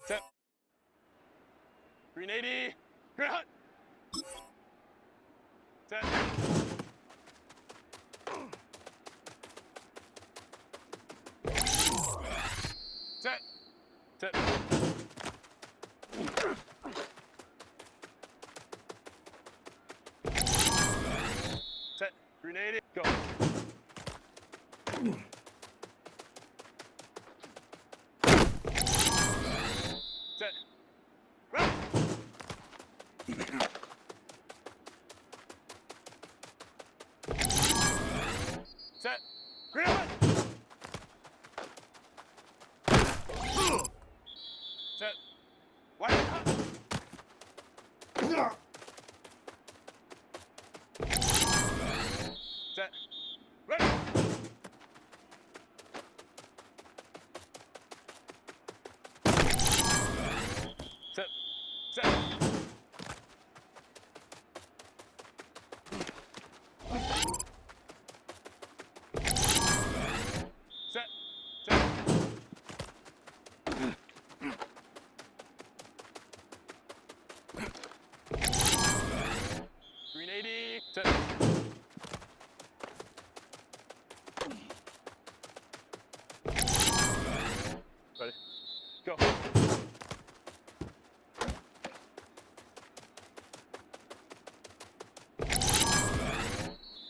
Set. 380. Green hot. Set. Set. Set. Set. 380. Go. Set. Run. Set. Green hot. Set. White hot. Set. Ready. Set. Set. Set. Set. Green 80. Set. Ready. Go.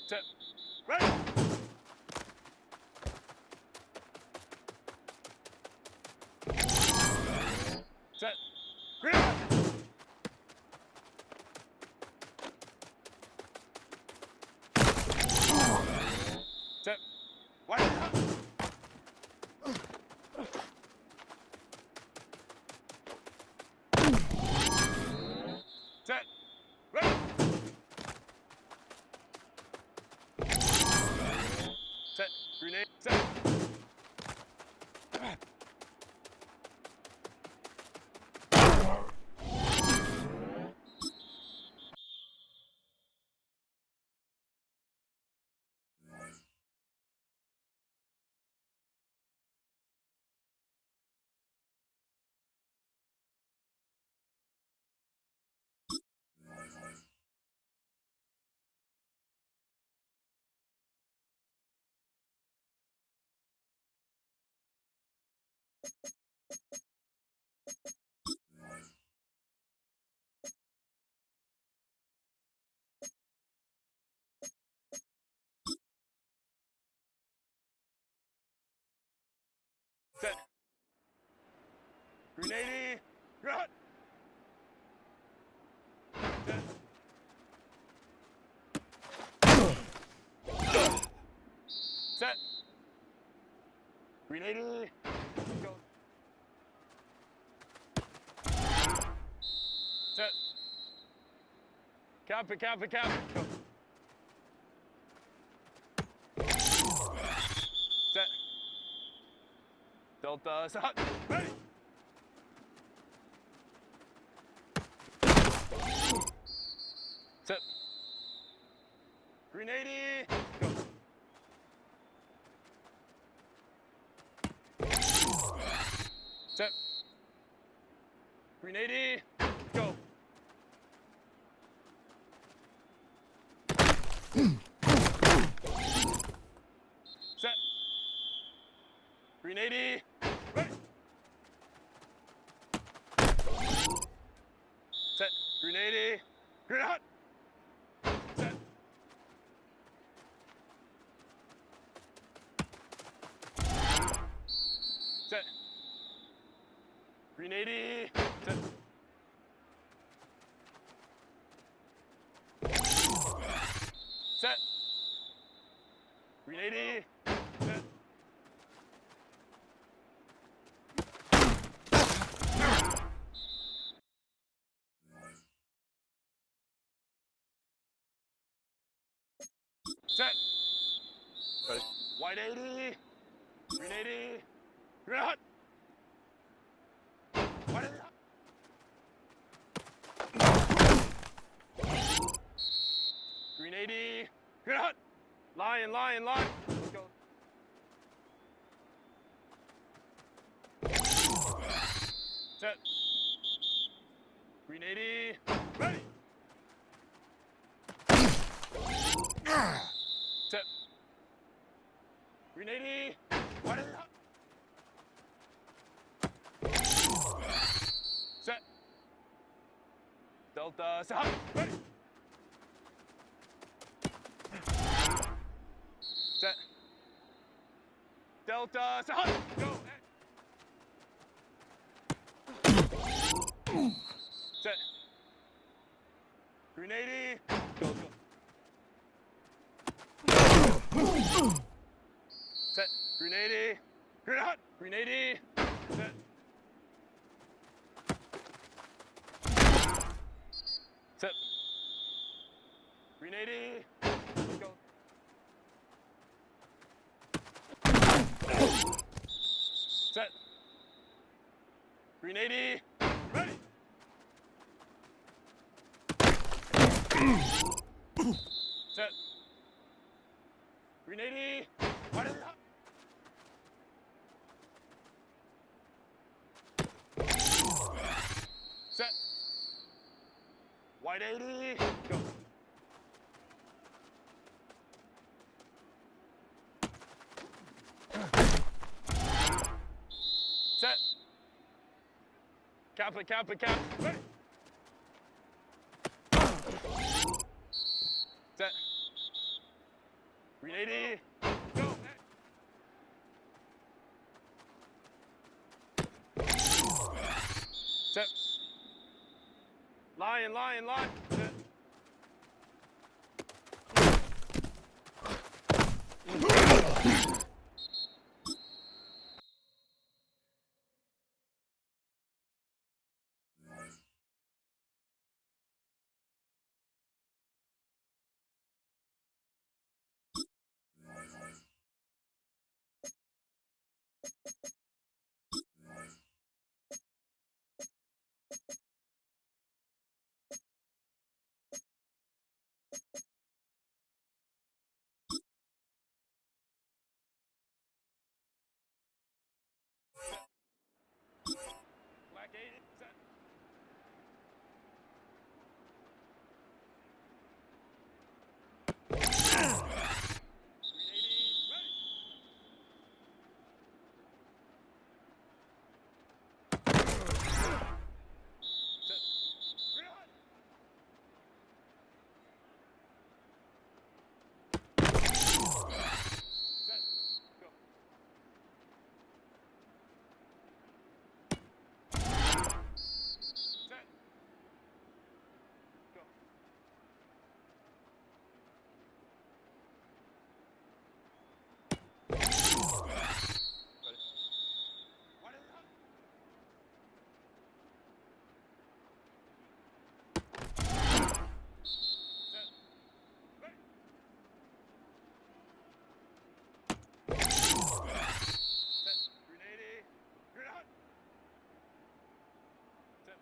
Set. Ready. Set. Green hot. Set. White hot. Set. Ready. Set. Grenade. Set. Set. Green 80. Green hot. Set. Set. Green 80. Go. Set. Cap it, cap it, cap it. Go. Set. Delta shot. Ready. Set. Green 80. Go. Set. Green 80. Go. Set. Green 80. Ready. Set. Green 80. Green hot. Set. Set. Green 80. Set. Set. Green 80. Set. White 80. Green 80. Green hot. White 80. Green 80. Green hot. Lion, lion, lion. Let's go. Set. Green 80. Ready. Set. Green 80. White 80. Set. Delta. Set. Hot. Ready. Set. Delta. Set. Hot. Go. Set. Green 80. Go, go. Set. Green 80. Green hot. Green 80. Set. Set. Green 80. Let's go. Set. Green 80. Ready. Set. Green 80. White 80. Set. White 80. Go. Set. Cap it, cap it, cap it. Ready. Set. Green 80. Go. Set. Lion, lion, lion. Set. Black 80. Set. Green 80. Ready. Set. Green hot. Set. Go. Set. Go. Ready. White 80 hot. Set. Ready. Set. Green 80. Green hot. Set.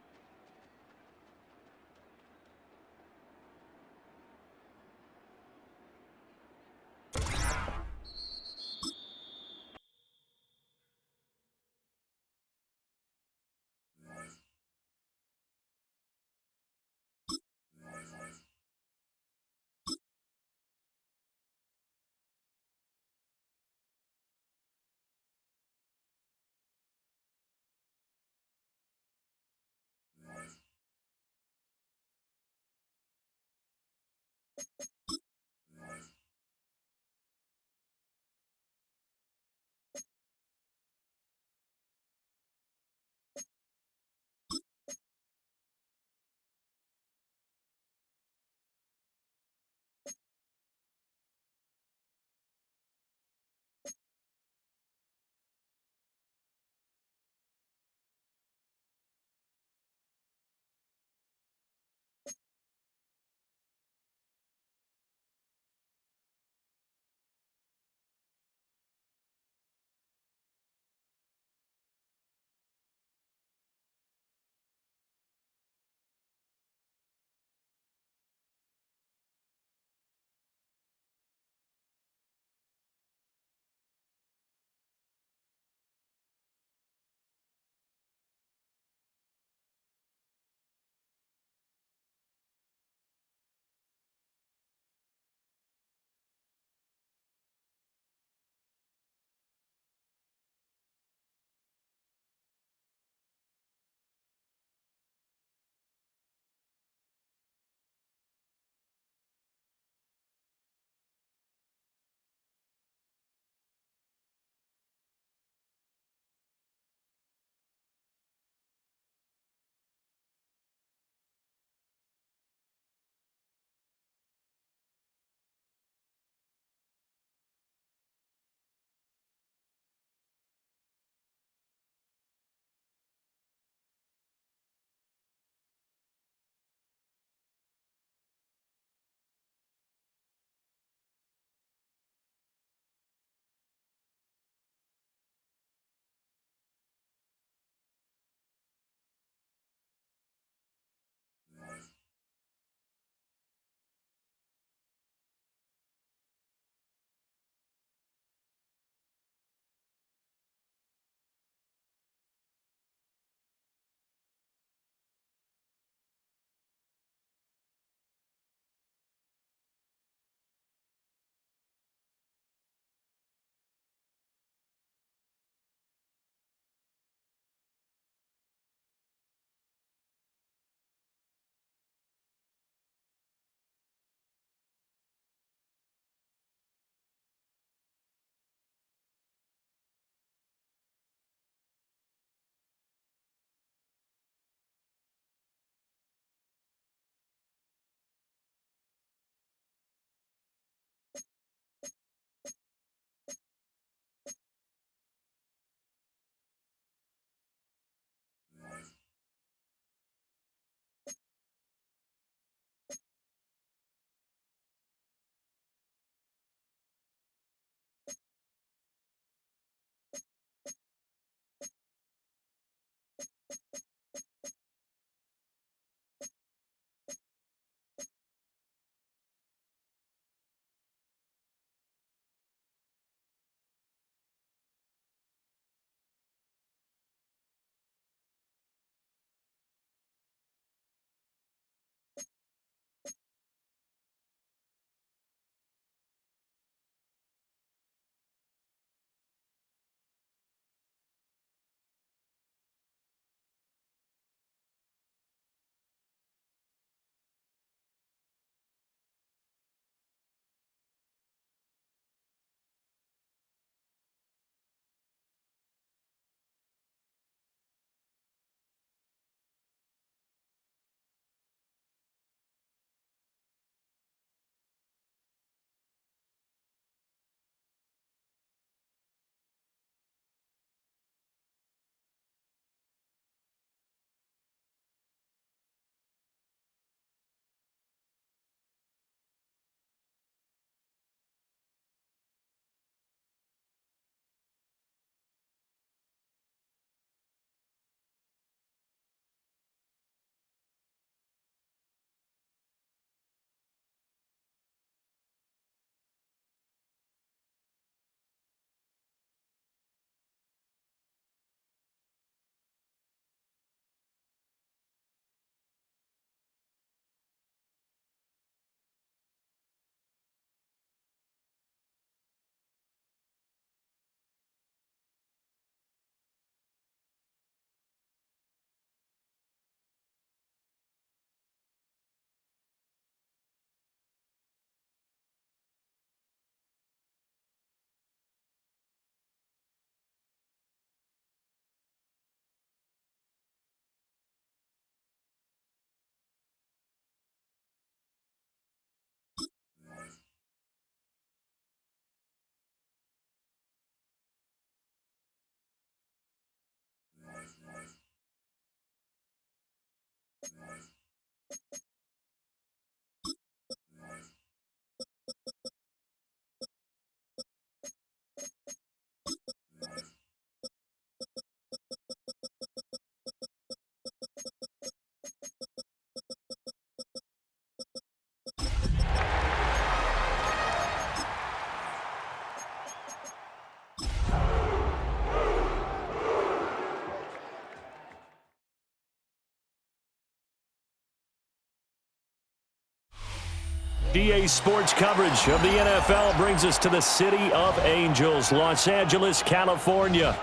EA Sports coverage of the NFL brings us to the City of Angels, Los Angeles, California.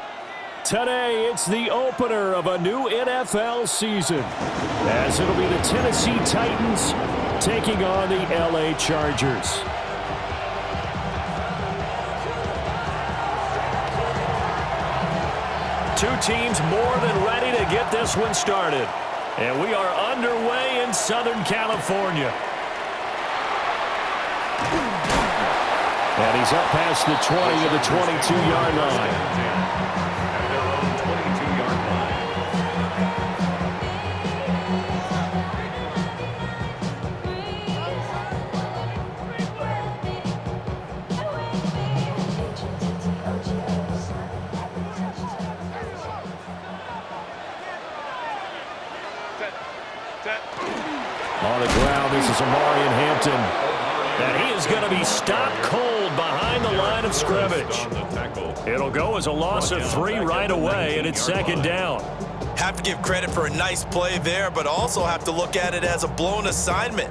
Today, it's the opener of a new NFL season, as it'll be the Tennessee Titans taking on the LA Chargers. Two teams more than ready to get this one started. And we are underway in Southern California. And he's up past the 20 to the 22-yard line. At their own 22-yard line. On the ground, this is Amarian Hampton. And he is going to be stopped cold behind the line of scrimmage. It'll go as a loss of 3 right away, and it's second down. Have to give credit for a nice play there, but also have to look at it as a blown assignment.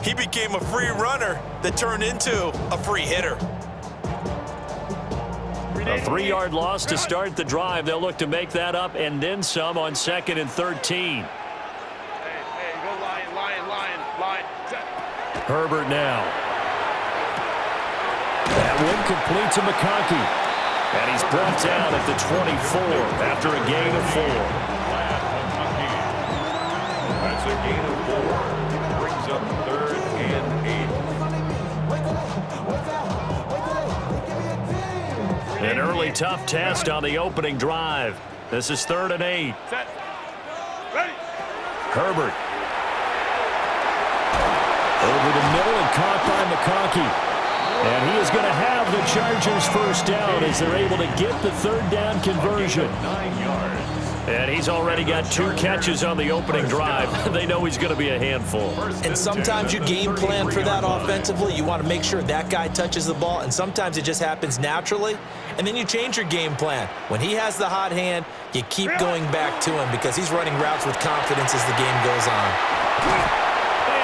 He became a free runner that turned into a free hitter. A 3-yard loss to start the drive. They'll look to make that up and then some on 2nd and 13. Herbert now. That one complete to McConkey. And he's brought down at the 24 after a gain of 4. That's a gain of 4. Brings up 3rd and 8. An early tough test on the opening drive. This is 3rd and 8. Set. Ready. Herbert. Over the middle and caught by McConkey. And he is going to have the Chargers first down as they're able to get the 3rd down conversion. 9 yards. And he's already got 2 catches on the opening drive. They know he's going to be a handful. And sometimes you game plan for that offensively. You want to make sure that guy touches the ball, and sometimes it just happens naturally. And then you change your game plan. When he has the hot hand, you keep going back to him because he's running routes with confidence as the game goes on.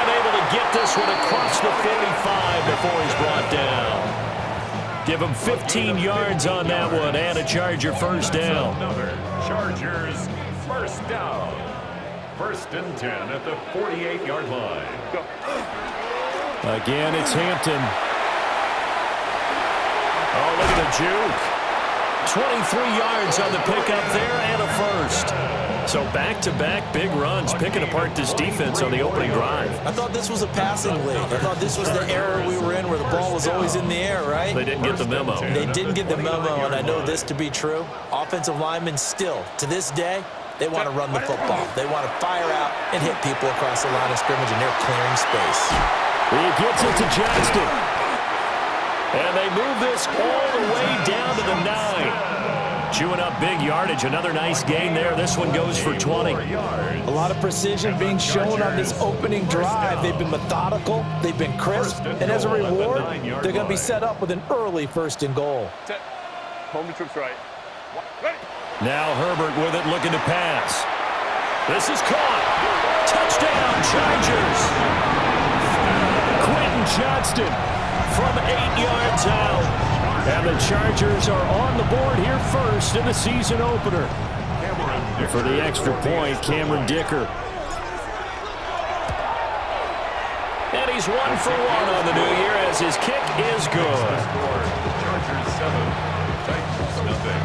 Able to get this one across the 45 before he's brought down. Give him 15 yards on that one and a Charger first down. Another Chargers first down. 1st and 10 at the 48-yard line. Go. Again, it's Hampton. Oh, look at the juke. 23 yards on the pickup there and a first. So back-to-back big runs, picking apart this defense on the opening drive. I thought this was a passing league. I thought this was the era we were in where the ball was always in the air, right? They didn't get the memo. They didn't get the memo, and I know this to be true. Offensive linemen still, to this day, they want to run the football. They want to fire out and hit people across the line of scrimmage, and they're clearing space. He gets it to Johnston. And they move this all the way down to the 9. Chewing up big yardage. Another nice gain there. This one goes for 20. A lot of precision being shown on this opening drive. They've been methodical. They've been crisp. And as a reward, they're going to be set up with an early 1st and goal. Set. Home to troops right. Ready. Now Herbert with it, looking to pass. This is caught. Touchdown, Chargers. Quentin Johnston from 8 yards out. And the Chargers are on the board here first in the season opener. For the extra point, Cameron Dicker. And he's 1 for 1 on the new year as his kick is good. Chargers 7, Titans nothing.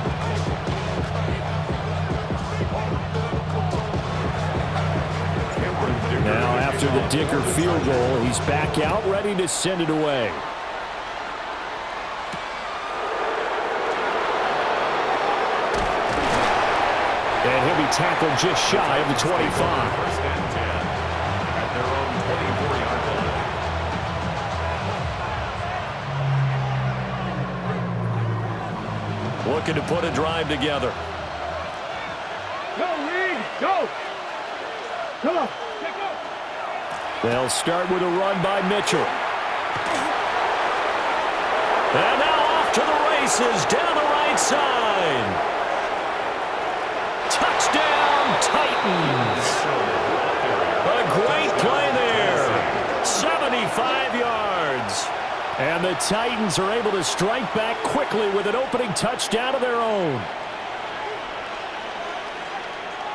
Now after the Dicker field goal, he's back out ready to send it away. And he'll be tackled just shy of the 25. 1st and 10 at their own 24-yard line. Looking to put a drive together. Go, Reed. Go. Come on. They'll start with a run by Mitchell. And now off to the races down the right side. Touchdown, Titans. A great play there. 75 yards. And the Titans are able to strike back quickly with an opening touchdown of their own.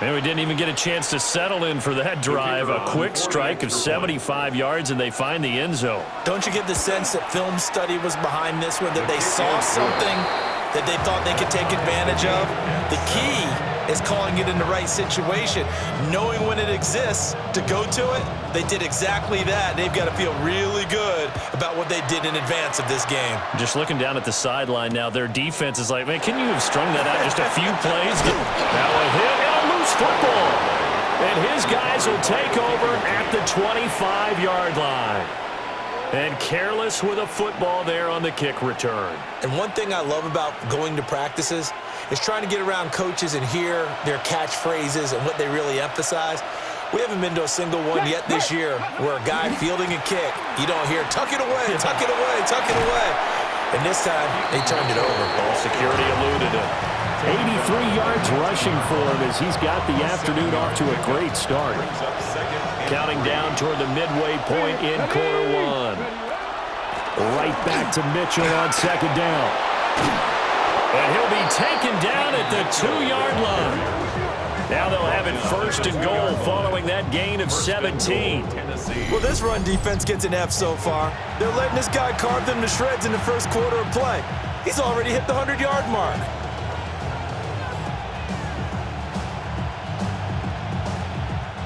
And we didn't even get a chance to settle in for that drive. A quick strike of 75 yards, and they find the end zone. Don't you get the sense that film study was behind this one, that they saw something that they thought they could take advantage of? The key is calling it in the right situation, knowing when it exists to go to it. They did exactly that. They've got to feel really good about what they did in advance of this game. Just looking down at the sideline now, their defense is like, man, can you have strung that out just a few plays? Now a hit and a loose football. And his guys will take over at the 25-yard line. And careless with a football there on the kick return. And one thing I love about going to practices is trying to get around coaches and hear their catchphrases and what they really emphasize. We haven't been to a single one yet this year where a guy fielding a kick, you don't hear, tuck it away, tuck it away, tuck it away. And this time, they turned it over. Ball security eluded him. 83 yards rushing for him as he's got the afternoon off to a great start. Counting down toward the midway point in quarter one. Right back to Mitchell on second down. And he'll be taken down at the 2-yard line. Now they'll have it first and goal following that gain of 17. Well, this run defense gets an F so far. They're letting this guy carve them to shreds in the first quarter of play. He's already hit the 100-yard mark.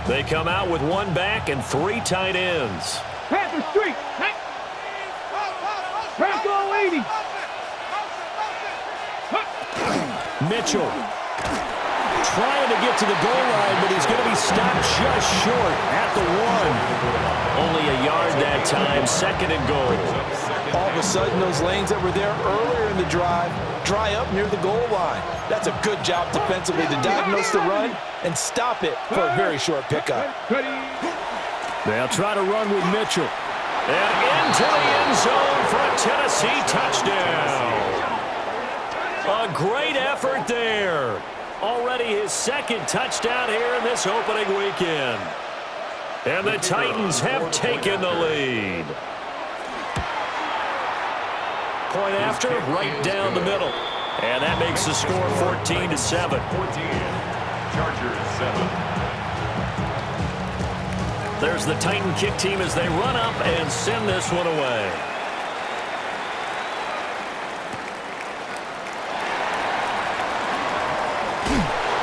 They come out with one back and 3 tight ends. Panther Street. Franco 80. Mitchell trying to get to the goal line, but he's going to be stopped just short at the 1. Only a yard that time, second and goal. All of a sudden, those lanes that were there earlier in the drive dry up near the goal line. That's a good job defensively to diagnose the run and stop it for a very short pickup. They'll try to run with Mitchell. And into the end zone for a Tennessee touchdown. A great effort there. Already his second touchdown here in this opening weekend. And the Titans have taken the lead. Point after, right down the middle. And that makes the score 14-7. 14. Chargers 7. There's the Titan kick team as they run up and send this one away.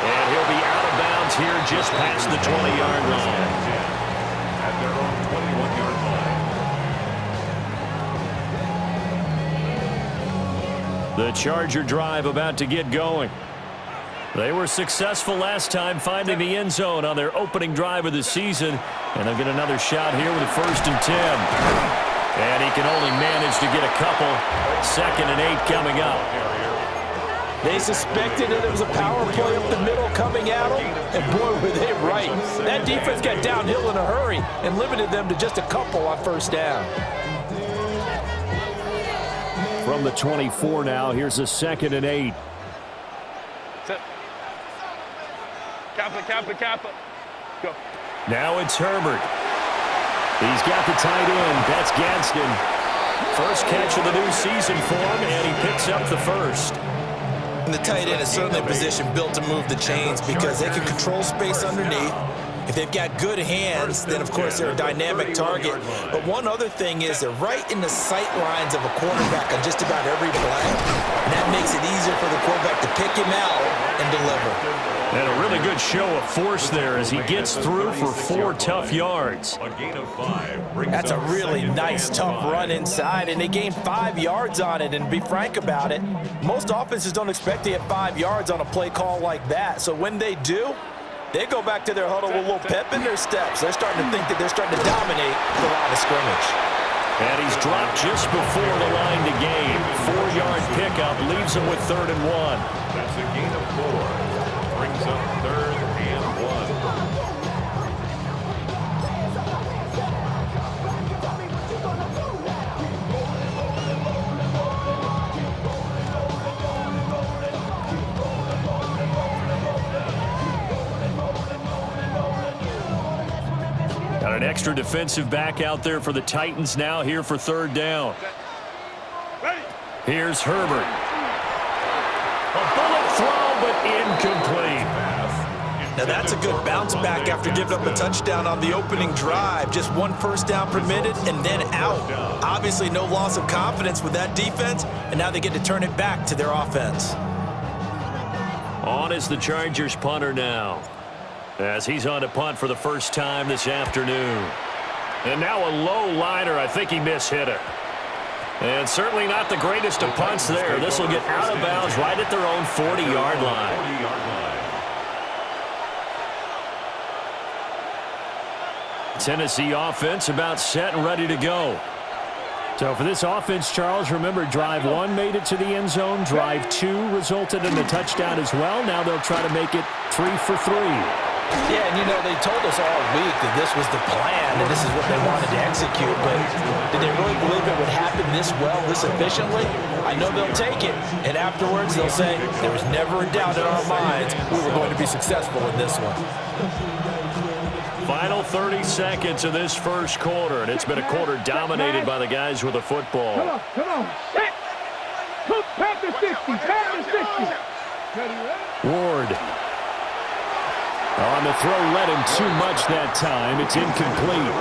And he'll be out of bounds here just past the 20-yard line. At their own 21-yard line. The Charger drive about to get going. They were successful last time finding the end zone on their opening drive of the season. And they'll get another shot here with a 1st and 10. And he can only manage to get a couple. 2nd and 8 coming up. They suspected that it was a power play up the middle coming at them, and boy, were they right. That defense got downhill in a hurry and limited them to just a couple on 1st down. From the 24 now, here's a 2nd and 8. Set. Kappa. Go. Now it's Herbert. He's got the tight end. That's Gadsden. First catch of the new season for him, and he picks up the first. And the tight end is certainly a position built to move the chains because they can control space underneath. If they've got good hands, then of course they're a dynamic target. But one other thing is they're right in the sight lines of a quarterback on just about every play. And that makes it easier for the quarterback to pick him out and deliver. And a really good show of force there as he gets through for 4 tough yards. A gain of 5 brings That's a up really 2nd nice, and tough 5. run inside, and they gained 5 yards on it. And to be frank about it, most offenses don't expect to get 5 yards on a play call like that. So when they do, they go back to their huddle with a little pep in their steps. They're starting to think that they're starting to dominate the line of scrimmage. And he's dropped just before the line to gain. 4-yard pickup leaves him with 3rd and 1. That's a gain of 4. Brings up 3rd and 1. Got an extra defensive back out there for the Titans now here for 3rd down. Here's Herbert. A bullet throw, but incomplete. Now that's a good bounce back after giving up a touchdown on the opening drive. Just one first down permitted and then out. Obviously no loss of confidence with that defense, and now they get to turn it back to their offense. On is the Chargers punter now, as he's on to punt for the first time this afternoon. And now a low liner. I think he mishit it. And certainly not the greatest of punts there. This will get out of bounds right at their own 40-yard line. Tennessee offense about set and ready to go. So for this offense, Charles, remember drive 1 made it to the end zone. Drive 2 resulted in a touchdown as well. Now they'll try to make it 3 for 3. Yeah, and you know, they told us all week that this was the plan and this is what they wanted to execute, but did they really believe it would happen this well, this efficiently? I know they'll take it, and afterwards they'll say, there was never a doubt in our minds we were going to be successful in this one. Final 30 seconds of this first quarter, and it's been a quarter dominated by the guys with the football. Come on. Hit. Pass the 60. Pass the 60. Ward. On the throw, led him too much that time. It's incomplete.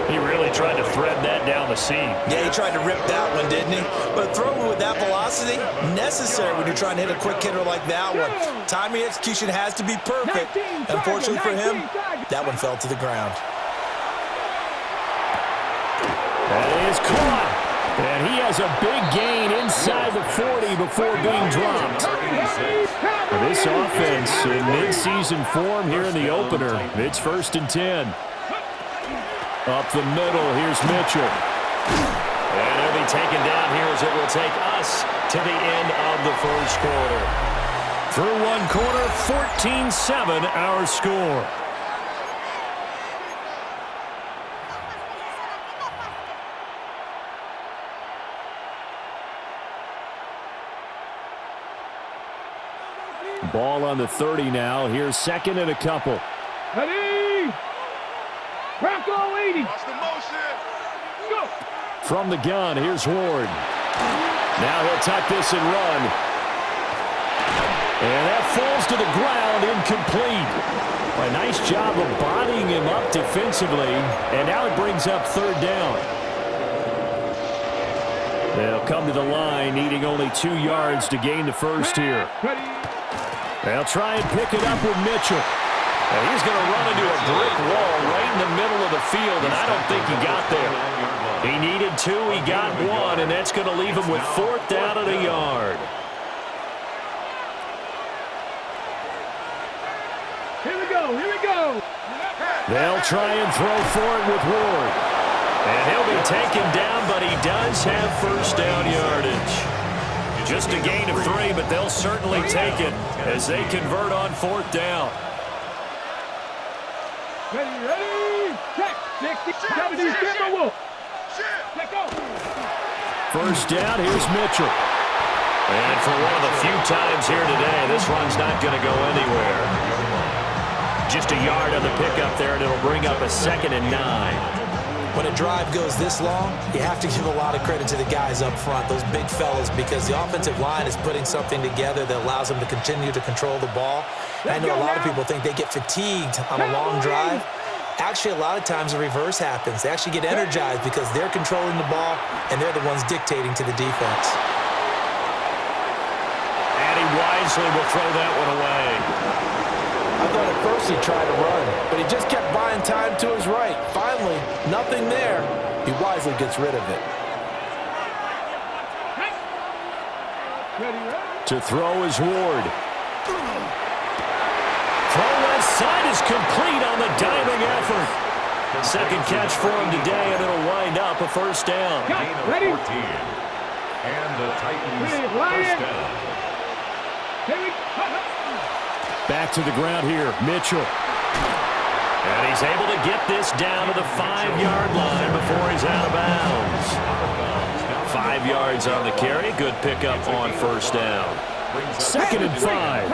He really tried to thread that down the seam. Yeah, he tried to rip that one, didn't he? But a throw with that velocity, necessary when you're trying to hit a quick hitter like that one. Timing execution has to be perfect. Unfortunately for him, that one fell to the ground. That is caught. And he has a big gain inside the 40 before being dropped. This offense in mid-season form here in the opener. It's 1st and 10. Up the middle, here's Mitchell. And he'll be taken down here as it will take us to the end of the first quarter. Through one quarter, 14-7 our score. Ball on the 30 now. Here's 2nd and a couple. Ready. Bronco 80. Watch the motion. Go. From the gun, here's Ward. Now he'll tuck this and run. And that falls to the ground, incomplete. A nice job of bodying him up defensively. And now it brings up 3rd down. They'll come to the line, needing only 2 yards to gain the first here. They'll try and pick it up with Mitchell. And he's going to run into a brick wall right in the middle of the field, and I don't think he got there. He needed 2, he got 1, and that's going to leave him with 4th down and a yard. Here we go. They'll try and throw for it with Ward. And he'll be taken down, but he does have 1st down yardage. Just a gain of 3, but they'll certainly take it as they convert on 4th down. Ready. Check. 60. 70. Wolf. Let go. 1st down, here's Mitchell. And for one of the few times here today, this run's not going to go anywhere. Just a yard on the pickup there, and it'll bring up a 2nd and 9. When a drive goes this long, you have to give a lot of credit to the guys up front, those big fellas, because the offensive line is putting something together that allows them to continue to control the ball. I know a lot of people think they get fatigued on a long drive. Actually, a lot of times the reverse happens. They actually get energized because they're controlling the ball, and they're the ones dictating to the defense. And he wisely will throw that one away. I thought at first he tried to run, but he just kept buying time to his right. Finally, nothing there. He wisely gets rid of it. To throw is Ward. Throw left side is complete on the diving effort. 2nd catch for him today, and it'll wind up a 1st down. Ready? 14. And the Titans 1st down. Back to the ground here, Mitchell. And he's able to get this down to the 5-yard line before he's out of bounds. 5 yards on the carry. Good pickup on 1st down. 2nd and 5.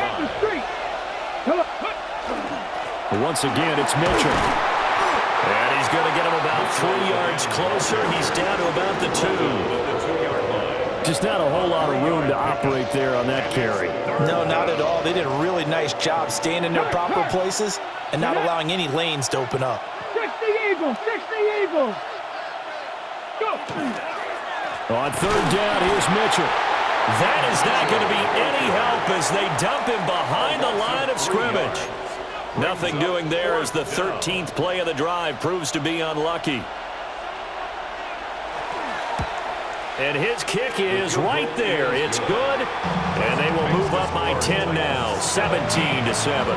Once again, it's Mitchell. And he's going to get him about 3 yards closer. He's down to about the 2. just not a whole lot of room to operate there on that carry. No, not at all. They did a really nice job staying in their proper places and not allowing any lanes to open up. 60 Eagles, 60 Eagles. Go. On third down, here's Mitchell. That is not going to be any help as they dump him behind the line of scrimmage. Nothing doing there as the 13th play of the drive proves to be unlucky. And his kick is right there. It's good. And they will move up by 10 now, 17-7.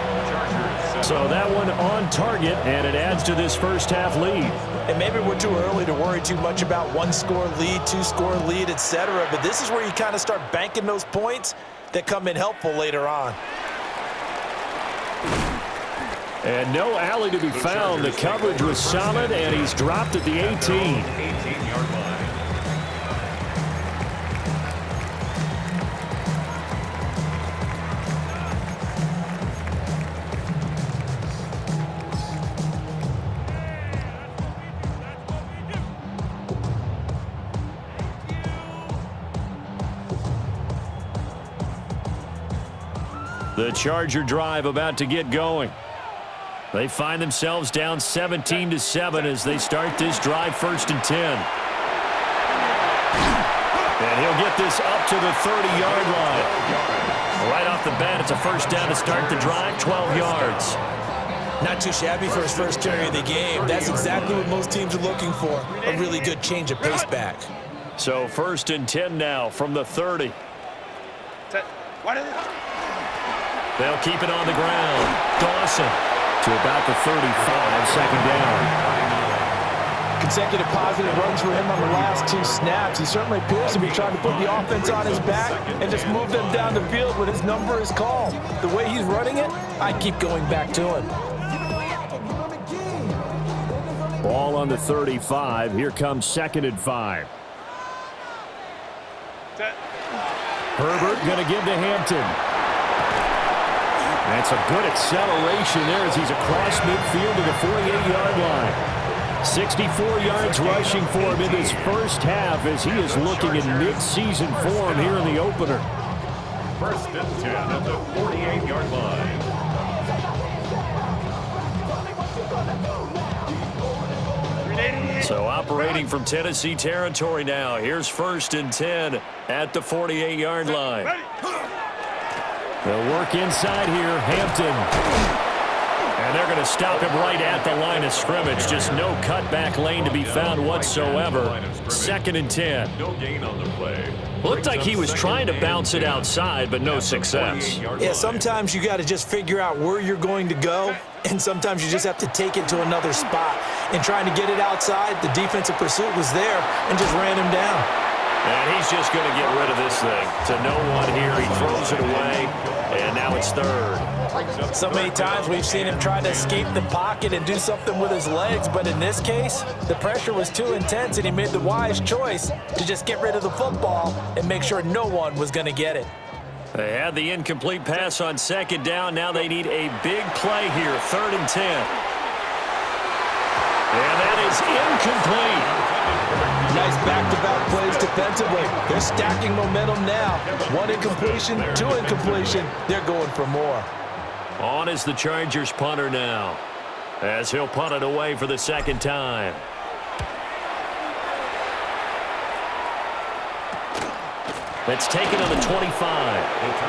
So that one on target, and it adds to this first half lead. And maybe we're too early to worry too much about one-score lead, two-score lead, etc. But this is where you kind of start banking those points that come in helpful later on. And no alley to be found. The coverage was solid, and he's dropped at the 18. 18-yard line. The Charger drive about to get going. They find themselves down 17-7 as they start this drive, 1st and 10. And he'll get this up to the 30-yard line. Right off the bat, it's a first down to start the drive, 12 yards. Not too shabby for his first carry of the game. That's exactly what most teams are looking for, a really good change of pace back. So 1st and 10 now from the 30. What is it? They'll keep it on the ground. Dawson to about the 35, 2nd down. Consecutive positive runs for him on the last 2 snaps. He certainly appears to be trying to put the offense on his back and just move them down the field when his number is called. The way he's running it, I keep going back to him. Ball on the 35. Here comes 2nd and 5. Herbert going to give to Hampton. That's a good acceleration there as he's across midfield to the 48-yard line. 64 yards rushing for him in this first half as he is looking in mid-season form here in the opener. 1st and 10 at the 48-yard line. So operating from Tennessee territory now. Here's 1st and 10 at the 48-yard line. They'll work inside here, Hampton. And they're going to stop him right at the line of scrimmage. Just no cutback lane to be found whatsoever. 2nd and 10. No gain on the play. Looked like he was trying to bounce it outside, but no success. Yeah, sometimes you got to just figure out where you're going to go, and sometimes you just have to take it to another spot. And trying to get it outside, the defensive pursuit was there and just ran him down. And he's just going to get rid of this thing to no one here. He throws it away, and now it's 3rd. So many times we've seen him try to escape the pocket and do something with his legs, but in this case, the pressure was too intense, and he made the wise choice to just get rid of the football and make sure no one was going to get it. They had the incomplete pass on 2nd down. Now they need a big play here, 3rd and 10. And that is incomplete. Nice back-to-back plays defensively. They're stacking momentum now. 1 incompletion, 2 incompletion. They're going for more. On is the Chargers punter now, as he'll punt it away for the 2nd time. It's taken on the 25.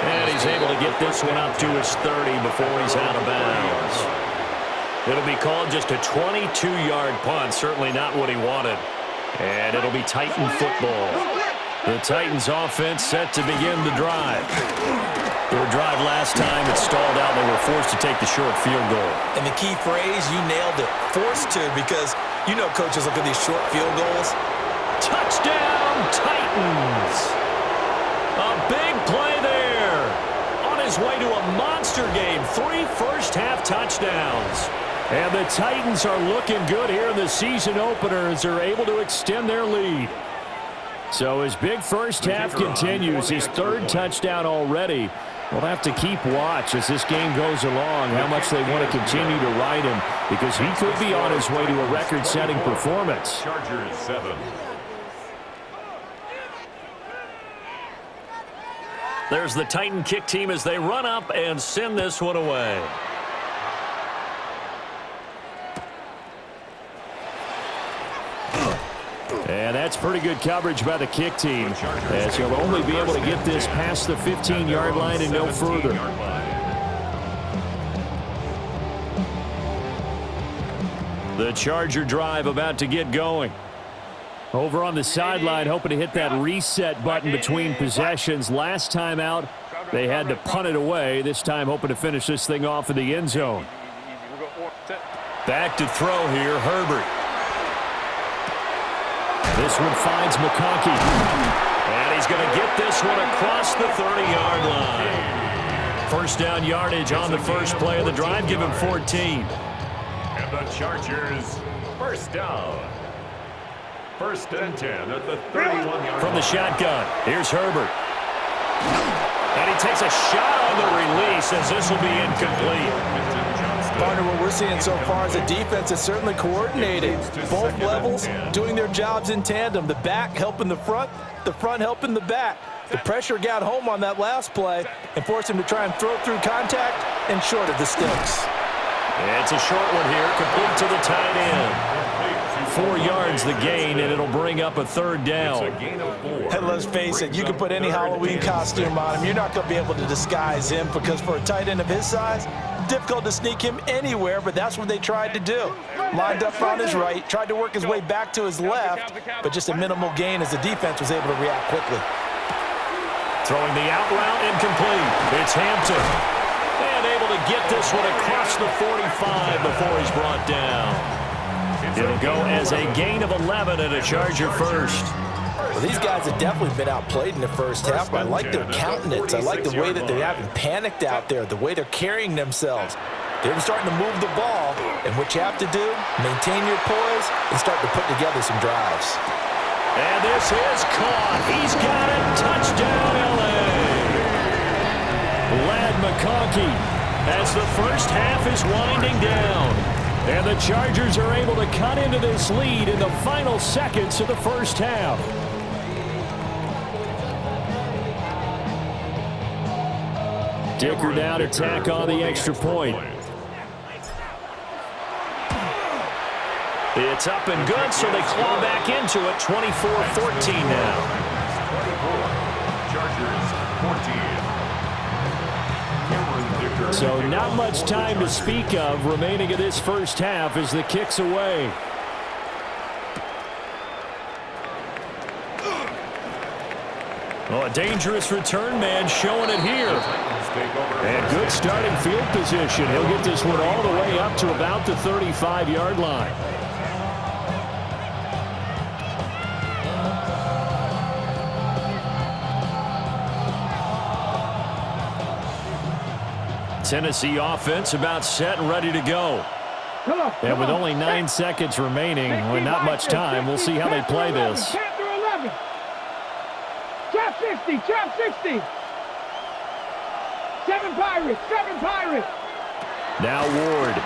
And he's able to get this one up to his 30 before he's out of bounds. It'll be called just a 22-yard punt. Certainly not what he wanted. And it'll be Titan football. The Titans offense set to begin the drive. Their drive last time, it stalled out. They were forced to take the short field goal. And the key phrase, you nailed it. Forced to, because you know coaches look at these short field goals. Touchdown, Titans! A big play there. On his way to a monster game. 3 first-half touchdowns. And the Titans are looking good here in the season opener as they're able to extend their lead. So his big first half continues. His 3rd touchdown already. We'll have to keep watch as this game goes along, how much they want to continue to ride him, because he could be on his way to a record-setting performance. Chargers 7. There's the Titan kick team as they run up and send this one away. And that's pretty good coverage by the kick team, as he'll only be able to get this past the 15-yard line and no further. The Charger drive about to get going. Over on the sideline, hoping to hit that reset button between possessions. Last time out, they had to punt it away. This time, hoping to finish this thing off in the end zone. Back to throw here, Herbert. This one finds McConkey. And he's going to get this one across the 30-yard line. First down yardage on the first play of the drive. Give him 14. And the Chargers, first down. First and 10 at the 31-yard line. From the shotgun, here's Herbert. And he takes a shot on the release as this will be incomplete. Partner, what we're seeing so far is a defense that's certainly coordinated. Both levels doing their jobs in tandem. The back helping the front helping the back. The pressure got home on that last play and forced him to try and throw through contact and short of the sticks. It's a short one here, complete to the tight end. 4 yards the gain, and it'll bring up a third down. And let's face it, you can put any Halloween costume on him. You're not going to be able to disguise him, because for a tight end of his size, difficult to sneak him anywhere, but that's what they tried to do. Lined up on his right, tried to work his way back to his left, but just a minimal gain as the defense was able to react quickly. Throwing the out route, incomplete. It's Hampton. And able to get this one across the 45 before he's brought down. It'll go as a gain of 11 and a Charger first. Well, these guys have definitely been outplayed in the first half, but I like their countenance. I like the way that they haven't panicked out there, the way they're carrying themselves. They're starting to move the ball, and what you have to do, maintain your poise and start to put together some drives. And this is caught. He's got it. Touchdown, L.A. Lad McConkey as the first half is winding down. And the Chargers are able to cut into this lead in the final seconds of the first half. Dicker down to tack on the extra point. It's up and good, so they claw back into it. 24-14 now. Chargers 14. So not much time to speak of remaining in this first half as the kick's away. Oh, a dangerous return man showing it here. And good starting field position. He'll get this one all the way up to about the 35-yard line. Tennessee offense about set and ready to go. And with only 9 seconds remaining, with not much time, we'll see how they play this. Trap 60, trap 60. 7 Pirates, 7 Pirates. Now Ward.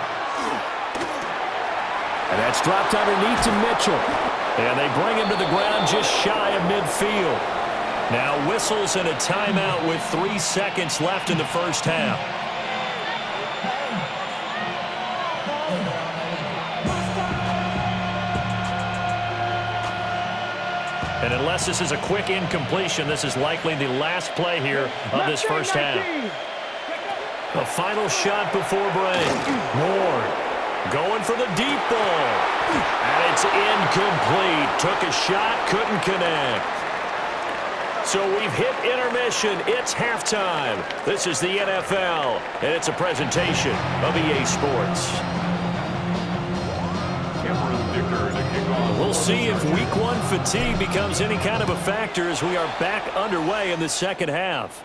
And that's dropped underneath to Mitchell. And they bring him to the ground just shy of midfield. Now whistles and a timeout with 3 seconds left in the first half. And unless this is a quick incompletion, this is likely the last play here of this first half. A final shot before break. Ward going for the deep ball. And it's incomplete. Took a shot, couldn't connect. So we've hit intermission. It's halftime. This is the NFL, and it's a presentation of EA Sports. We'll see if Week 1 fatigue becomes any kind of a factor as we are back underway in the second half.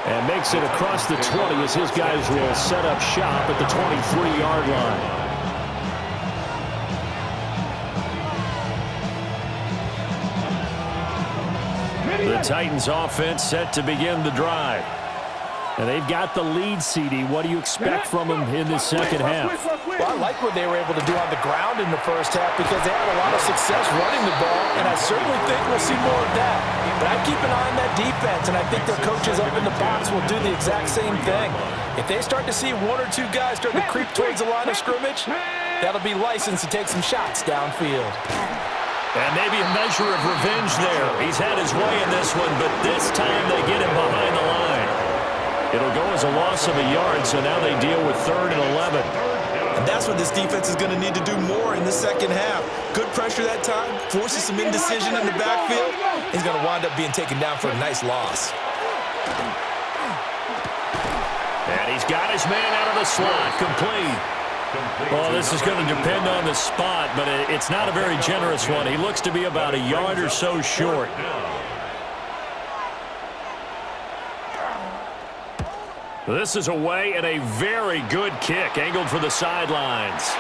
And makes it across the 20 as his guys will set up shop at the 23-yard line. The Titans offense set to begin the drive. And they've got the lead, CD. What do you expect from them in the second half? Well, I like what they were able to do on the ground in the first half because they had a lot of success running the ball, and I certainly think we'll see more of that. But I keep an eye on that defense, and I think their coaches up in the box will do the exact same thing. If they start to see one or two guys start to creep towards the line of scrimmage, that'll be licensed to take some shots downfield. And maybe a measure of revenge there. He's had his way in this one, but this time they get him behind the line. It'll go as a loss of a yard, so now they deal with 3rd and 11. And that's what this defense is going to need to do more in the second half. Good pressure that time, forces some indecision in the backfield. He's going to wind up being taken down for a nice loss. And he's got his man out of the slot, complete. Well, this is going to depend on the spot, but it's not a very generous one. He looks to be about a yard or so short. This is away and a very good kick, angled for the sidelines.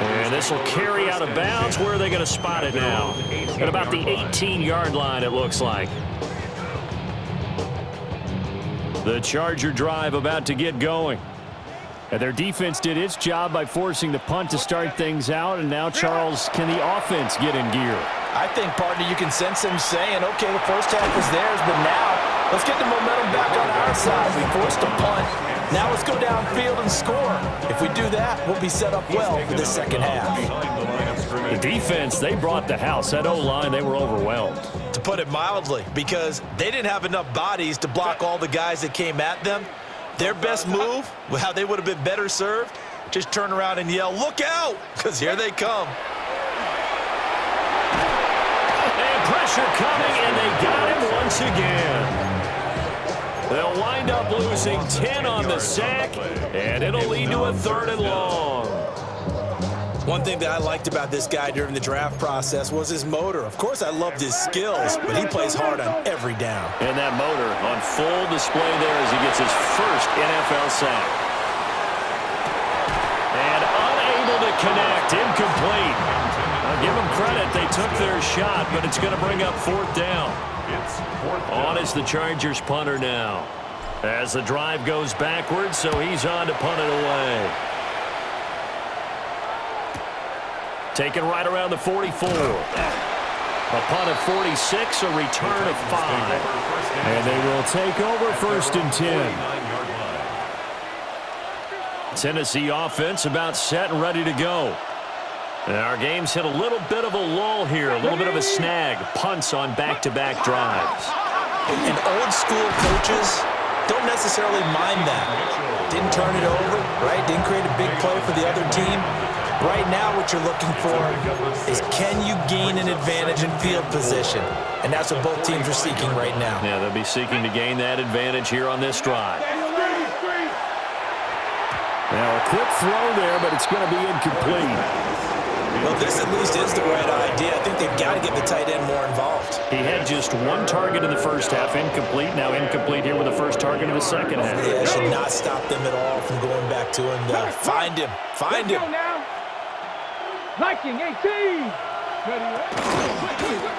And this will carry out of bounds. Where are they going to spot it now? At about the 18-yard line, it looks like. The Charger drive about to get going. And their defense did its job by forcing the punt to start things out. And now, Charles, can the offense get in gear? I think, partner, you can sense him saying, okay, the first half was theirs, but now let's get the momentum back on our side. We forced a punt. Now let's go downfield and score. If we do that, we'll be set up well for the second half. The defense, they brought the house. That O-line, they were overwhelmed. To put it mildly, because they didn't have enough bodies to block all the guys that came at them. Their best move, how they would have been better served, just turn around and yell, look out, because here they come. And pressure coming, and they got him once again. They'll wind up losing 10 on the sack, and it'll lead to a 3rd and long. One thing that I liked about this guy during the draft process was his motor. Of course, I loved his skills, but he plays hard on every down. And that motor on full display there as he gets his first NFL sack. And unable to connect, incomplete. I'll give them credit, they took their shot, but it's going to bring up 4th down. On is the Chargers punter now. As the drive goes backwards, so he's on to punt it away. Taken right around the 44. A punt of 46, a return of 5. And they will take over 1st and 10. Tennessee offense about set and ready to go. And our game's hit a little bit of a lull here, a little bit of a snag. Punts on back-to-back drives. And old-school coaches don't necessarily mind that. Didn't turn it over, right? Didn't create a big play for the other team. Right now, what you're looking for is can you gain an advantage in field position? And that's what both teams are seeking right now. Yeah, they'll be seeking to gain that advantage here on this drive. Now, a quick throw there, but it's going to be incomplete. Well, this at least is the right idea. I think they've got to get the tight end more involved. He had just 1 target in the first half, incomplete. Now incomplete here with the first target in the second half. Yeah, it should not stop them at all from going back to him. Find him. Find him. Viking 18.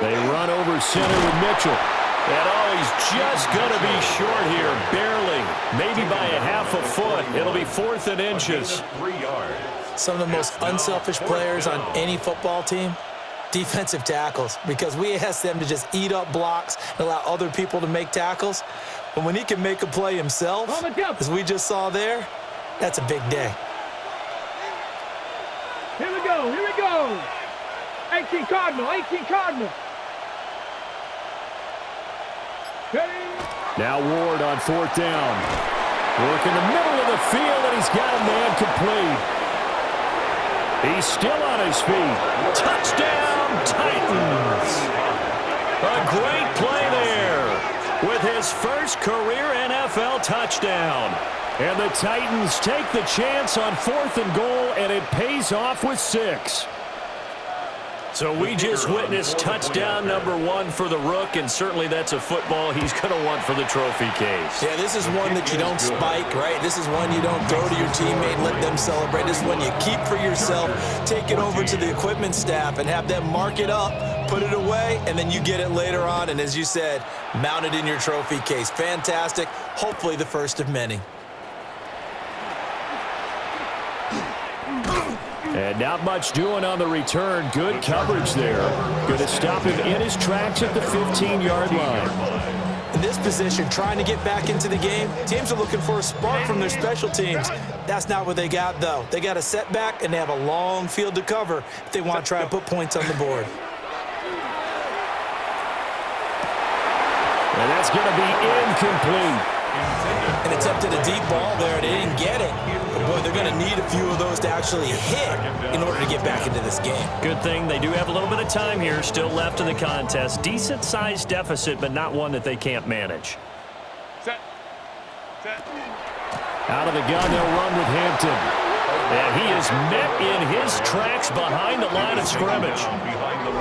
They run over center with Mitchell. And he's just going to be short here, barely. Maybe by a half a foot. It'll be 4th and inches. 3 yards. Some of the most unselfish players on any football team, defensive tackles, because we ask them to just eat up blocks and allow other people to make tackles. But when he can make a play himself, as we just saw there, that's a big day. Here we go. Here we go. 18 Cardinal. 18 Cardinal. Now Ward on 4th down. Work in the middle of the field, and he's got a man complete. He's still on his feet. Touchdown, Titans. A great play there with his first career NFL touchdown. And the Titans take the chance on 4th and goal, and it pays off with 6. So we just witnessed touchdown number 1 for the Rook, and certainly that's a football he's going to want for the trophy case. Yeah, this is one that you don't spike, right? This is one you don't throw to your teammate and let them celebrate. This is one you keep for yourself, take it over to the equipment staff, and have them mark it up, put it away, and then you get it later on, and as you said, mount it in your trophy case. Fantastic. Hopefully the first of many. And not much doing on the return. Good coverage there. Going to stop him in his tracks at the 15-yard line. In this position, trying to get back into the game, teams are looking for a spark from their special teams. That's not what they got, though. They got a setback, and they have a long field to cover if they want to try and put points on the board. And that's going to be incomplete. And attempted a deep ball there. They didn't get it. But, boy, they're going to need a few of those to actually hit in order to get back into this game. Good thing they do have a little bit of time here still left in the contest. Decent-sized deficit, but not one that they can't manage. Set. Set. Out of the gun, they'll run with Hampton. And he is met in his tracks behind the line of scrimmage.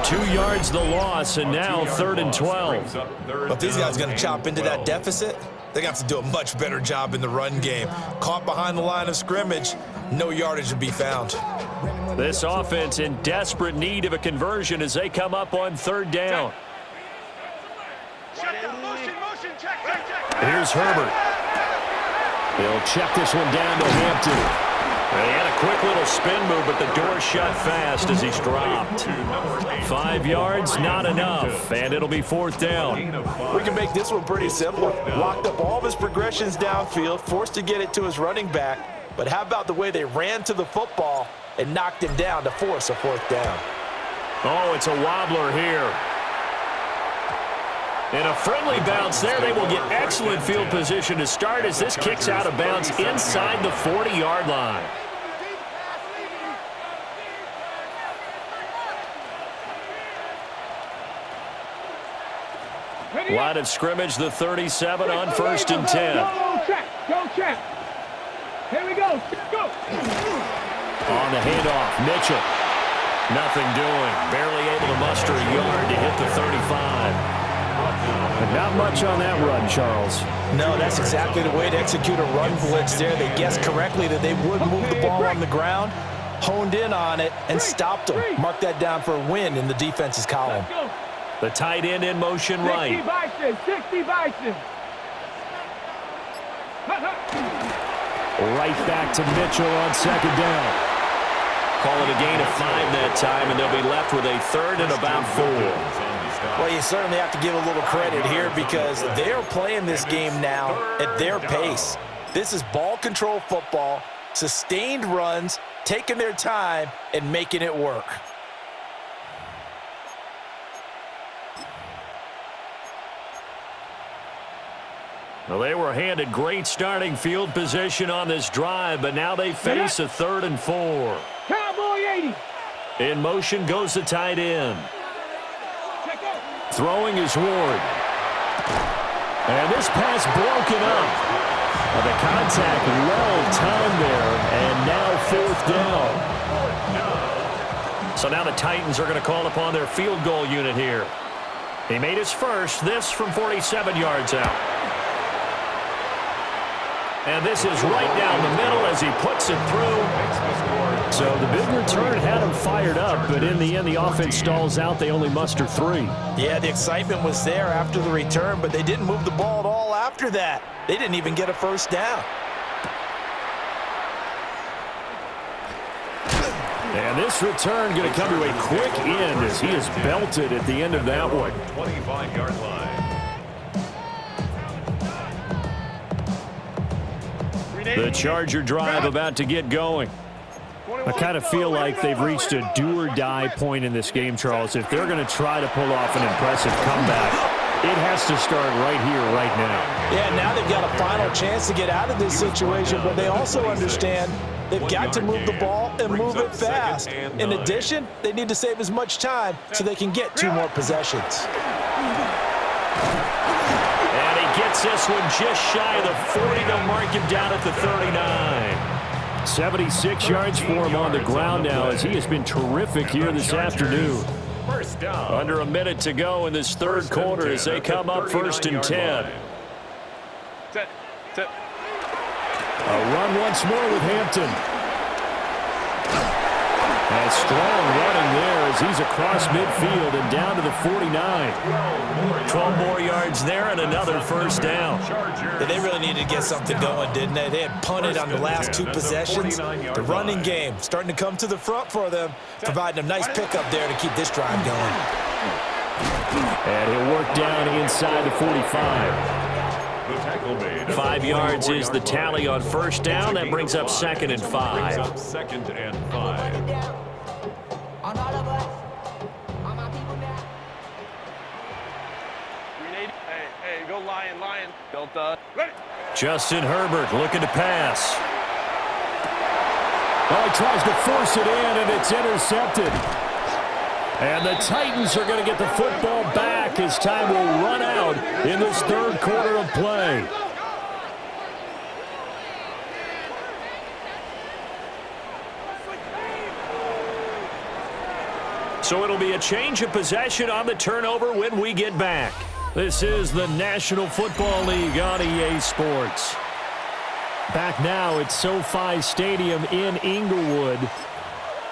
2 yards the loss, and now 3rd and 12. But if these guys are going to chop into that deficit, they're going to have to do a much better job in the run game. Caught behind the line of scrimmage, no yardage to be found. This offense in desperate need of a conversion as they come up on 3rd down. Here's Herbert. He'll check this one down to Hampton. He had a quick little spin move, but the door shut fast as he's dropped. 5 yards, not enough, and it'll be 4th down. We can make this one pretty simple. Locked up all of his progressions downfield, forced to get it to his running back. But how about the way they ran to the football and knocked him down to force a 4th down? Oh, it's a wobbler here. And a friendly bounce there. They will get excellent field position to start as this kicks out of bounds inside the 40-yard line. Line of scrimmage, the 37 on 1st and 10. Go check. Here we go. Go. On the handoff, Mitchell. Nothing doing. Barely able to muster a yard to hit the 35. But not much on that run, Charles. No, that's exactly the way to execute a run blitz there. They guessed correctly that they would move the ball on the ground, honed in on it, and stopped them. Mark that down for a win in the defense's column. The tight end in motion right. 60 Bison. Right back to Mitchell on 2nd down. Call it a gain of 5 that time, and they'll be left with a 3rd and about 4. Well, you certainly have to give a little credit here because they're playing this game now at their pace. This is ball control football, sustained runs, taking their time, and making it work. Well, they were handed great starting field position on this drive, but now they face a 3rd and 4. Cowboy 80. In motion goes the tight end. Throwing is Ward. And this pass broken up. The contact well timed there, and now 4th down. So now the Titans are going to call upon their field goal unit here. He made his first, this from 47 yards out. And this is right down the middle as he puts it through. So the big return had him fired up, but in the end, the offense stalls out. They only muster 3. Yeah, the excitement was there after the return, but they didn't move the ball at all after that. They didn't even get a 1st down. And this return going to come to a quick end as he is belted at the end of that one. 25-yard line. The Charger drive about to get going. I kind of feel like they've reached a do-or-die point in this game, Charles. If they're going to try to pull off an impressive comeback, it has to start right here, right now. Yeah, now they've got a final chance to get out of this situation, but they also understand they've got to move the ball and move it fast. In addition, they need to save as much time so they can get 2 more possessions. And he gets this one just shy of the 40. They'll mark him down at the 39. 76 yards for him on the ground now as he has been terrific here this afternoon. First down. Under a minute to go in this 3rd quarter as they come up 1st and 10. Set. A run once more with Hampton. And strong running there as he's across midfield and down to the 49. 12 more yards there and another first down. They really needed to get something going, didn't they? They had punted on the last two possessions. The running game starting to come to the front for them, providing a nice pickup there to keep this drive going. And he'll work down inside the 45. 5 yards is the tally on first down. That brings up 2nd and 5. Second and 5. Hey, go lion. Delta. Ready. Justin Herbert looking to pass. Oh, he tries to force it in, and it's intercepted. And the Titans are going to get the football back as time will run out in this third quarter of play. So it'll be a change of possession on the turnover when we get back. This is the National Football League on EA Sports. Back now at SoFi Stadium in Inglewood.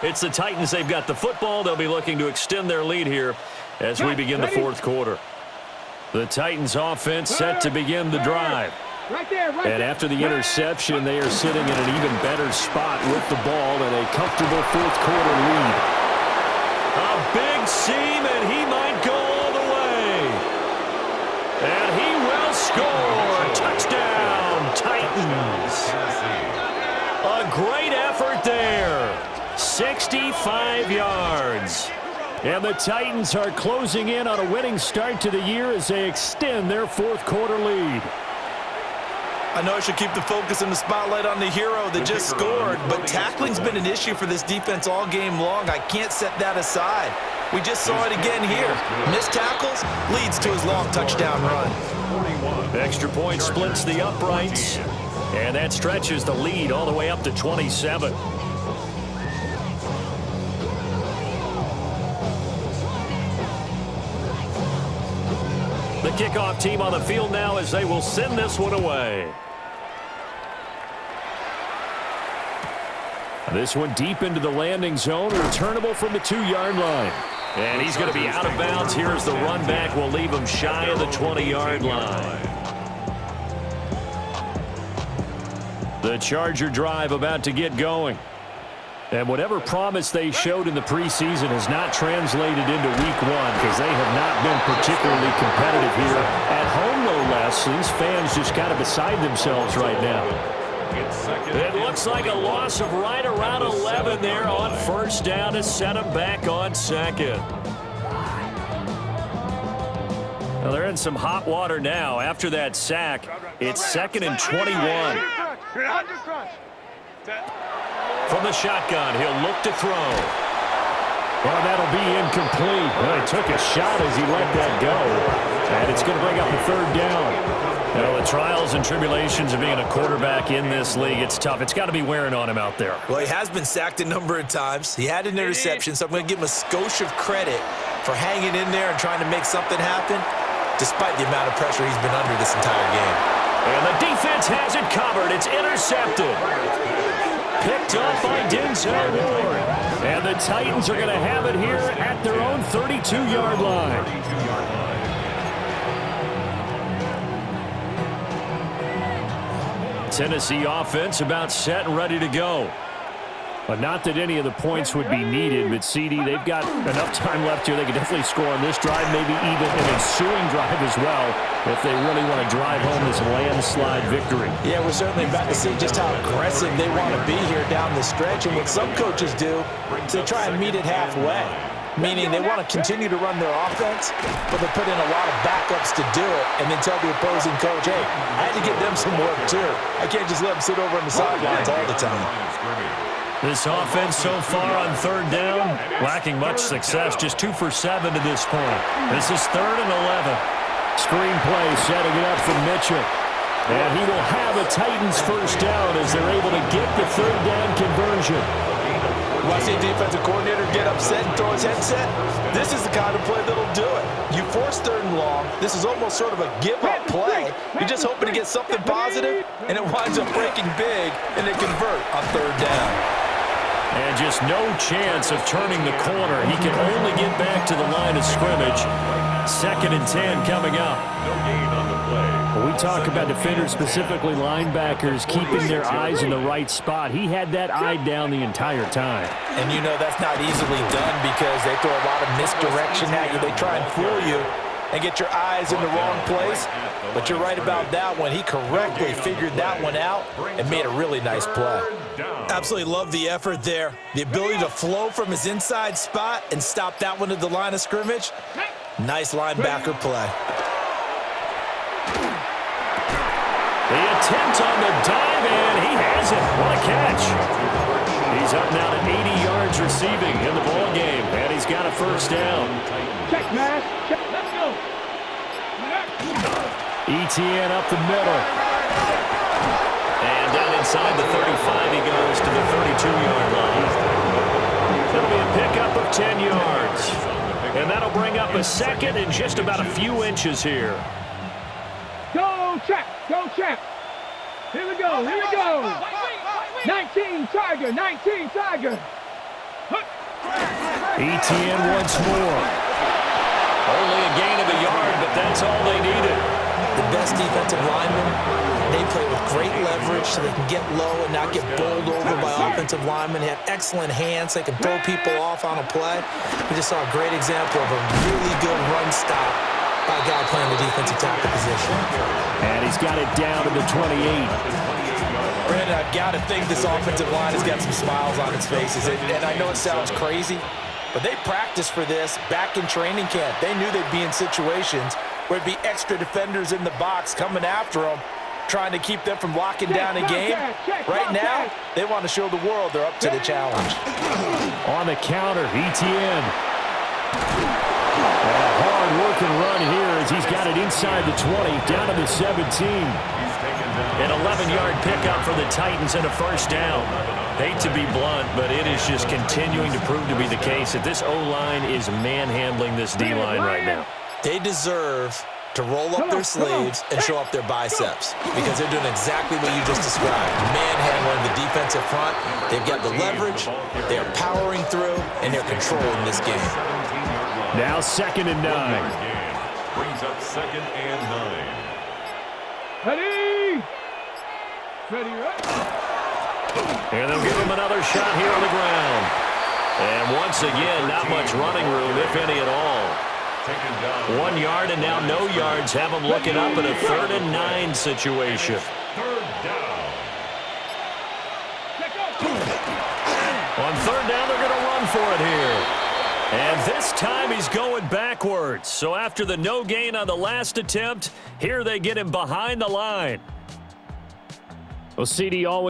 It's the Titans. They've got the football. They'll be looking to extend their lead here as we begin the fourth quarter. The Titans offense set to begin the drive. And after the interception, they are sitting in an even better spot with the ball and a comfortable fourth quarter lead. A big seam, and he might go all the way. And he will score. Touchdown, Titans. A great effort there. 65 yards. And the Titans are closing in on a winning start to the year as they extend their fourth quarter lead. I know I should keep the focus and the spotlight on the hero that just scored, but tackling's been an issue for this defense all game long. I can't set that aside. We just saw it again here. Missed tackles leads to his long touchdown run. Extra point splits the uprights, and that stretches the lead all the way up to 27. The kickoff team on the field now as they will send this one away. This one deep into the landing zone, returnable from the 2-yard line. And he's going to be out of bounds. Here's the run back. Will leave him shy of the 20-yard line. The Charger drive about to get going. And whatever promise they showed in the preseason has not translated into week one because they have not been particularly competitive here. At home, no less. These fans just kind of beside themselves right now. It looks like a loss of right around 11 there on first down to set them back on second. Well, they're in some hot water now. After that sack, it's 2nd and 21. From the shotgun, he'll look to throw. Well, that'll be incomplete. Well, he took a shot as he let that go. And it's going to bring up a third down. Well, the trials and tribulations of being a quarterback in this league, it's tough. It's got to be wearing on him out there. Well, he has been sacked a number of times. He had an interception, so I'm going to give him a skosh of credit for hanging in there and trying to make something happen, despite the amount of pressure he's been under this entire game. And the defense has it covered. It's intercepted. Picked up by Denzel Ward. And the Titans are going to have it here at their own 32-yard line. Tennessee offense about set and ready to go. But not that any of the points would be needed, but CD, they've got enough time left here. They can definitely score on this drive, maybe even an ensuing drive as well, if they really want to drive home this landslide victory. Yeah, we're certainly about to see just how aggressive they want to be here down the stretch. And what some coaches do is they try and meet it halfway, meaning they want to continue to run their offense, but they put in a lot of backups to do it, and then tell the opposing coach, hey, I had to give them some work too. I can't just let them sit over on the sidelines all the time. This offense so far on third down, lacking much success, just 2 for 7 to this point. This is 3rd and 11. Screenplay setting it up for Mitchell. And he will have a Titans first down as they're able to get the third down conversion. When I see a defensive coordinator get upset and throw his headset, this is the kind of play that'll do it. You force 3rd and long. This is almost sort of a give-up play. You're just hoping to get something positive, and it winds up breaking big, and they convert on 3rd down. And And just no chance of turning the corner. He can only get back to the line of scrimmage. 2nd and 10 coming up. No gain on the play. When we talk about defenders, specifically linebackers, keeping their eyes in the right spot. He had that eye down the entire time. And you know that's not easily done because they throw a lot of misdirection at you. They try and fool you and get your eyes in the wrong place. But you're right about that one. He correctly figured that one out and made a really nice play. Absolutely love the effort there. The ability to flow from his inside spot and stop that one at the line of scrimmage. Nice linebacker play. The attempt on the dive, and he has it. What a catch. He's up now to 80 yards receiving in the ball game, and he's got a first down. Check, man. Check. Let's go. ETN up the middle. And down inside the 35, he goes to the 32-yard line. That'll be a pickup of 10 yards. And that'll bring up a second and just about a few inches here. Go check. Go check. Here we go. Here we go. 19 Tiger. 19 Tiger. ETN once more. Only a gain of a yard, but that's all they needed. The best defensive linemen, they play with great leverage so they can get low and not get bowled over by offensive linemen. They have excellent hands. They can throw people off on a play. We just saw a great example of a really good run stop by a guy playing the defensive tackle position. And he's got it down to the 28. Brandon, I've got to think this offensive line has got some smiles on its faces. And I know it sounds crazy, but they practiced for this back in training camp. They knew they'd be in situations where it'd be extra defenders in the box coming after them, trying to keep them from locking down a game. Right now, they want to show the world they're up to the challenge. On the counter, ETN. And a hard-working run here as he's got it inside the 20, down to the 17. An 11-yard pickup for the Titans and a first down. Hate to be blunt, but it is just continuing to prove to be the case that this O-line is manhandling this D-line right now. They deserve to roll up their sleeves and show up their biceps because they're doing exactly what you just described. Manhandling the defensive front. They've got the leverage, they're powering through, and they're controlling this game. Now 2nd and 9. Brings up 2nd and 9. Ready. Ready, right? And they'll give him another shot here on the ground. And once again, not much running room, if any at all. 1 yard and now no yards. Have them looking up at a 3rd and 9 situation. 3rd down. On 3rd down, they're going to run for it here. And this time he's going backwards. So after the no gain on the last attempt, here they get him behind the line. Well, CD always